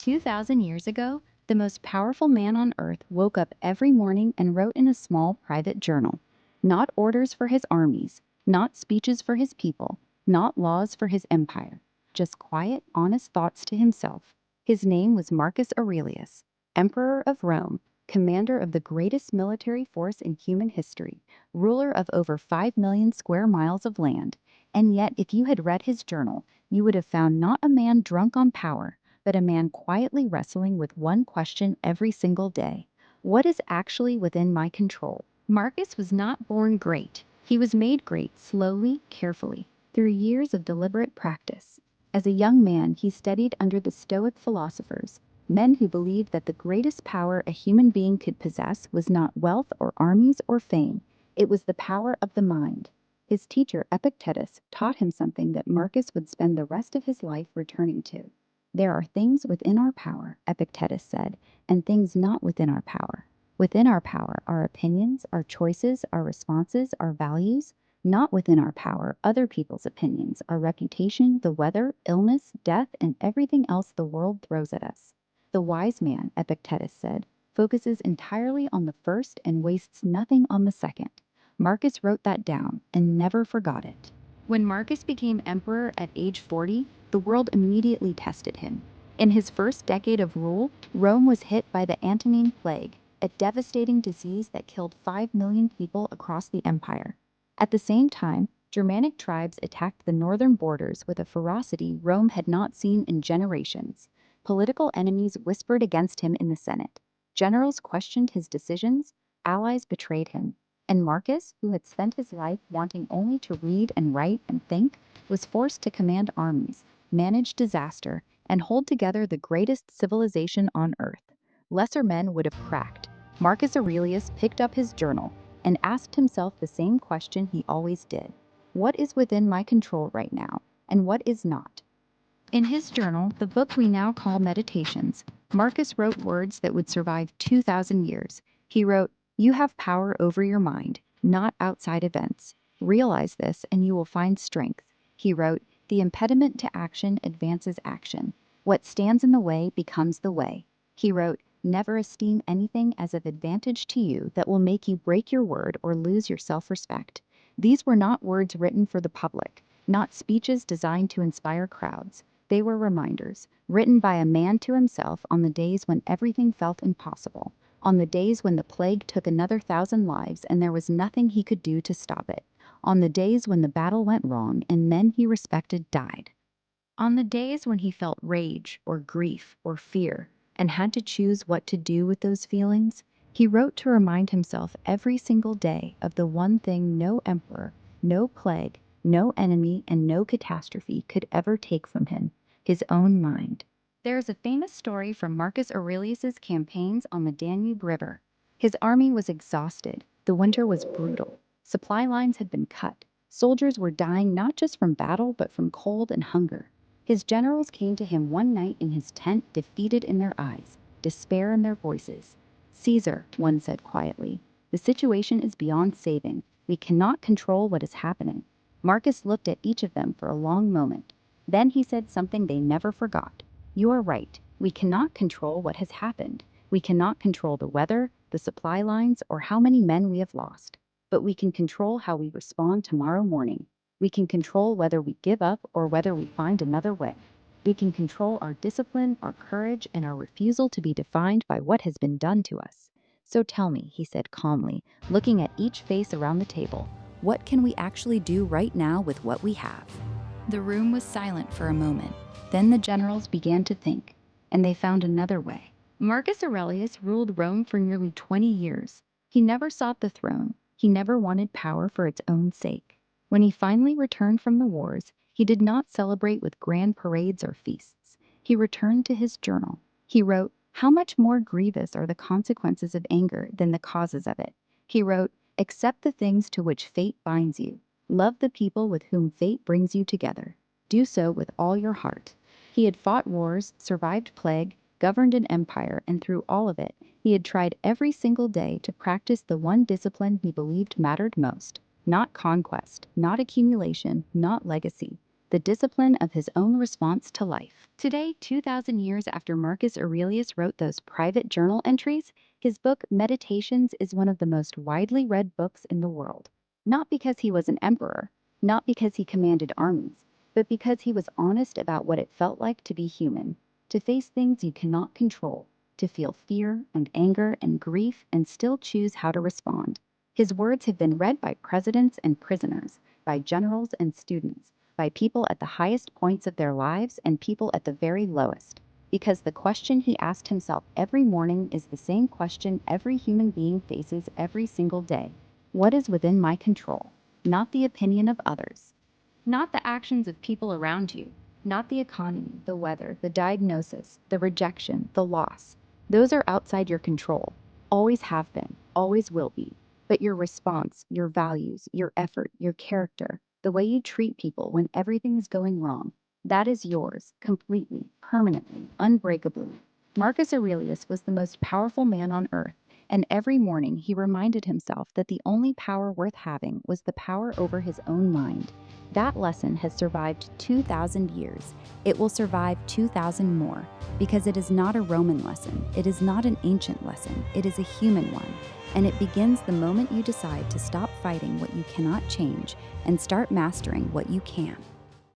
2,000 years ago, the most powerful man on earth woke up every morning and wrote in a small private journal. Not orders for his armies, not speeches for his people, not laws for his empire, just quiet, honest thoughts to himself. His name was Marcus Aurelius, Emperor of Rome, commander of the greatest military force in human history, ruler of over 5 million square miles of land. And yet, if you had read his journal, you would have found not a man drunk on power, but a man quietly wrestling with one question every single day. What is actually within my control? Marcus was not born great. He was made great slowly, carefully, through years of deliberate practice. As a young man, he studied under the Stoic philosophers, men who believed that the greatest power a human being could possess was not wealth or armies or fame. It was the power of the mind. His teacher, Epictetus, taught him something that Marcus would spend the rest of his life returning to. There are things within our power, Epictetus said, and things not within our power. Within our power, our opinions, our choices, our responses, our values. Not within our power, other people's opinions, our reputation, the weather, illness, death, and everything else the world throws at us. The wise man, Epictetus said, focuses entirely on the first and wastes nothing on the second. Marcus wrote that down and never forgot it. When Marcus became emperor at age 40, the world immediately tested him. In his first decade of rule, Rome was hit by the Antonine Plague, a devastating disease that killed 5 million people across the empire. At the same time, Germanic tribes attacked the northern borders with a ferocity Rome had not seen in generations. Political enemies whispered against him in the Senate. Generals questioned his decisions, allies betrayed him. And Marcus, who had spent his life wanting only to read and write and think, was forced to command armies, manage disaster, and hold together the greatest civilization on earth. Lesser men would have cracked. Marcus Aurelius picked up his journal and asked himself the same question he always did. What is within my control right now, and what is not? In his journal, the book we now call Meditations, Marcus wrote words that would survive 2,000 years. He wrote, "You have power over your mind, not outside events. Realize this and you will find strength." He wrote, "The impediment to action advances action. What stands in the way becomes the way." He wrote, "Never esteem anything as of advantage to you that will make you break your word or lose your self-respect." These were not words written for the public, not speeches designed to inspire crowds. They were reminders, written by a man to himself on the days when everything felt impossible, on the days when the plague took another 1,000 lives and there was nothing he could do to stop it, on the days when the battle went wrong and men he respected died, on the days when he felt rage or grief or fear and had to choose what to do with those feelings. He wrote to remind himself every single day of the one thing no emperor, no plague, no enemy, and no catastrophe could ever take from him: his own mind. There is a famous story from Marcus Aurelius's campaigns on the Danube River. His army was exhausted. The winter was brutal. Supply lines had been cut. Soldiers were dying not just from battle, but from cold and hunger. His generals came to him one night in his tent, defeated in their eyes, despair in their voices. "Caesar," one said quietly, "the situation is beyond saving. We cannot control what is happening." Marcus looked at each of them for a long moment. Then he said something they never forgot. "You are right. We cannot control what has happened. We cannot control the weather, the supply lines, or how many men we have lost. But we can control how we respond tomorrow morning. We can control whether we give up or whether we find another way. We can control our discipline, our courage, and our refusal to be defined by what has been done to us. So tell me," he said calmly, looking at each face around the table, "what can we actually do right now with what we have?" The room was silent for a moment. Then the generals began to think, and they found another way. Marcus Aurelius ruled Rome for nearly 20 years. He never sought the throne. He never wanted power for its own sake. When he finally returned from the wars, he did not celebrate with grand parades or feasts. He returned to his journal. He wrote, "How much more grievous are the consequences of anger than the causes of it?" He wrote, "Accept the things to which fate binds you. Love the people with whom fate brings you together. Do so with all your heart." He had fought wars, survived plague, governed an empire, and through all of it, he had tried every single day to practice the one discipline he believed mattered most. Not conquest, not accumulation, not legacy. the discipline of his own response to life. Today, 2,000 years after Marcus Aurelius wrote those private journal entries, his book Meditations is one of the most widely read books in the world. Not because he was an emperor, not because he commanded armies, but because he was honest about what it felt like to be human, to face things you cannot control, to feel fear and anger and grief and still choose how to respond. His words have been read by presidents and prisoners, by generals and students, by people at the highest points of their lives and people at the very lowest. Because the question he asked himself every morning is the same question every human being faces every single day. What is within my control? Not the opinion of others. Not the actions of people around you. Not the economy, the weather, the diagnosis, the rejection, the loss. Those are outside your control. Always have been, always will be. But your response, your values, your effort, your character, the way you treat people when everything is going wrong, that is yours, completely, permanently, unbreakably. Marcus Aurelius was the most powerful man on earth, and every morning he reminded himself that the only power worth having was the power over his own mind. That lesson has survived 2,000 years. It will survive 2,000 more, because it is not a Roman lesson, it is not an ancient lesson, it is a human one. And it begins the moment you decide to stop fighting what you cannot change and start mastering what you can.